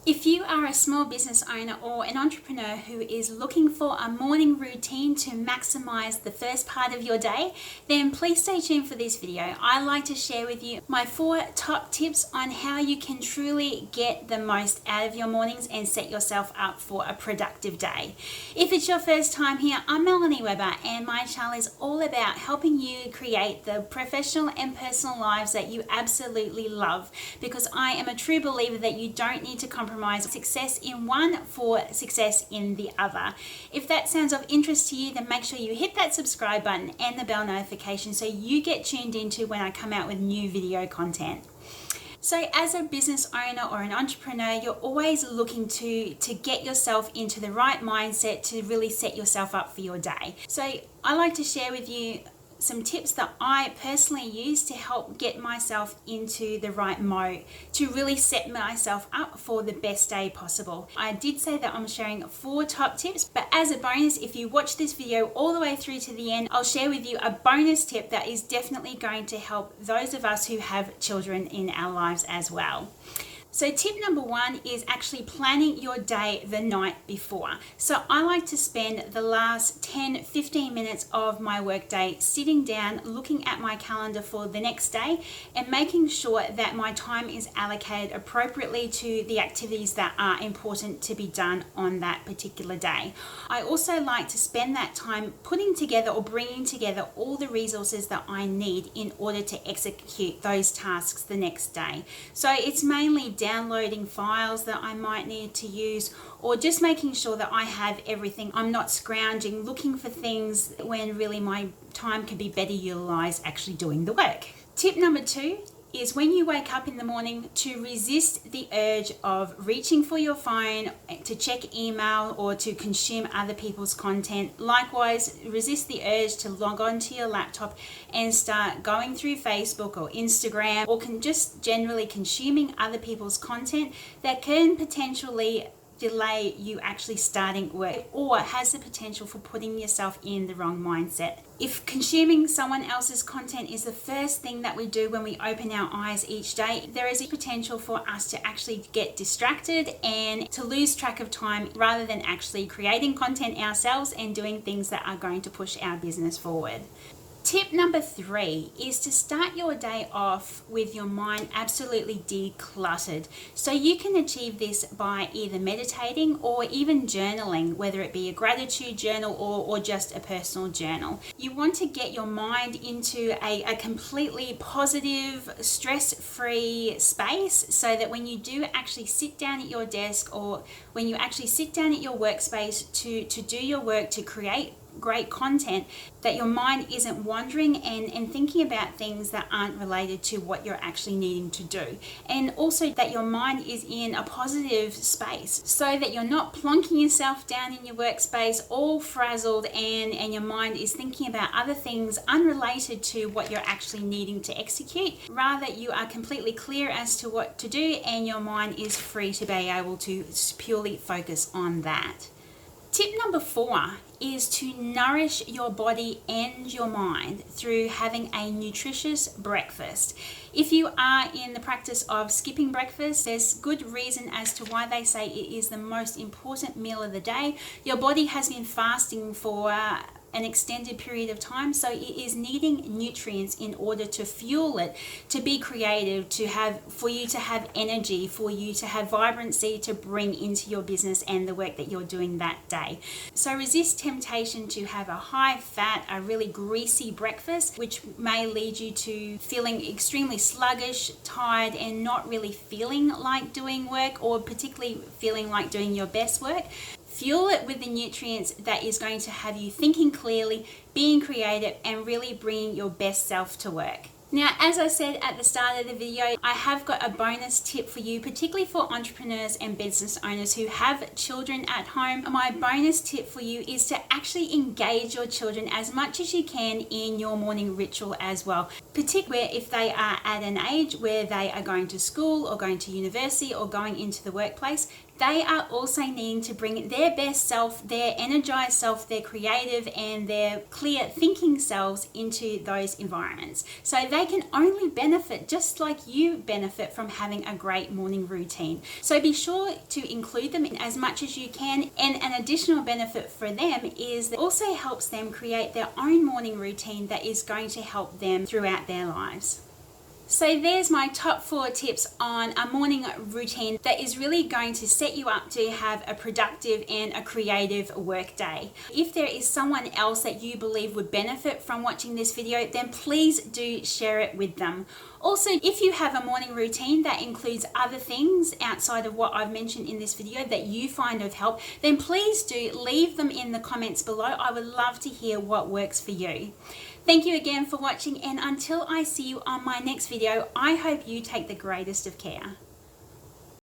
If you are a small business owner or an entrepreneur who is looking for a morning routine to maximize the first part of your day, then please stay tuned for this video. I like to share with you my 4 top tips on how you can truly get the most out of your mornings and set yourself up for a productive day. If it's your first time here, I'm Melanie Weber, and my channel is all about helping you create the professional and personal lives that you absolutely love, because I am a true believer that you don't need to compromise success in one for success in the other. If that sounds of interest to you, then make sure you hit that subscribe button and the bell notification so you get tuned into when I come out with new video content. So as a business owner or an entrepreneur, you're always looking to get yourself into the right mindset to really set yourself up for your day. So I like to share with you some tips that I personally use to help get myself into the right mode, to really set myself up for the best day possible. I did say that I'm sharing 4 top tips, but as a bonus, if you watch this video all the way through to the end, I'll share with you a bonus tip that is definitely going to help those of us who have children in our lives as well. So tip number 1 is actually planning your day the night before. So I like to spend the last 10-15 minutes of my workday sitting down, looking at my calendar for the next day and making sure that my time is allocated appropriately to the activities that are important to be done on that particular day. I also like to spend that time putting together or bringing together all the resources that I need in order to execute those tasks the next day. So it's mainly downloading files that I might need to use, or just making sure that I have everything. I'm not scrounging looking for things when really my time could be better utilized actually doing the work. Tip number 2 is when you wake up in the morning to resist the urge of reaching for your phone to check email or to consume other people's content. Likewise, resist the urge to log onto your laptop and start going through Facebook or Instagram, or just generally consuming other people's content that can potentially delay you actually starting work, or has the potential for putting yourself in the wrong mindset. If consuming someone else's content is the first thing that we do when we open our eyes each day, there is a potential for us to actually get distracted and to lose track of time rather than actually creating content ourselves and doing things that are going to push our business forward. Tip number 3 is to start your day off with your mind absolutely decluttered. So you can achieve this by either meditating or even journaling, whether it be a gratitude journal or just a personal journal. You want to get your mind into a completely positive, stress-free space, so that when you do actually sit down at your desk, or when you actually sit down at your workspace to do your work, to create great content, that your mind isn't wandering and thinking about things that aren't related to what you're actually needing to do. And also that your mind is in a positive space, so that you're not plonking yourself down in your workspace all frazzled and your mind is thinking about other things unrelated to what you're actually needing to execute. Rather, you are completely clear as to what to do and your mind is free to be able to purely focus on that. Tip number 4 is to nourish your body and your mind through having a nutritious breakfast. If you are in the practice of skipping breakfast, there's good reason as to why they say it is the most important meal of the day. Your body has been fasting for an extended period of time, so it is needing nutrients in order to fuel it, to be creative, for you to have energy, for you to have vibrancy to bring into your business and the work that you're doing that day. So resist temptation to have a high fat, a really greasy breakfast, which may lead you to feeling extremely sluggish, tired, and not really feeling like doing work, or particularly feeling like doing your best work. Fuel it with the nutrients that is going to have you thinking clearly, being creative, and really bringing your best self to work. Now, as I said at the start of the video, I have got a bonus tip for you, particularly for entrepreneurs and business owners who have children at home. My bonus tip for you is to actually engage your children as much as you can in your morning ritual as well, particularly if they are at an age where they are going to school or going to university or going into the workplace. They are also needing to bring their best self, their energized self, their creative and their clear thinking selves into those environments. So they they can only benefit just like you benefit from having a great morning routine. So be sure to include them in as much as you can. And an additional benefit for them is that it also helps them create their own morning routine that is going to help them throughout their lives. So there's my top 4 tips on a morning routine that is really going to set you up to have a productive and a creative work day. If there is someone else that you believe would benefit from watching this video, then please do share it with them. Also, if you have a morning routine that includes other things outside of what I've mentioned in this video that you find of help, then please do leave them in the comments below. I would love to hear what works for you. Thank you again for watching, and until I see you on my next video, I hope you take the greatest of care.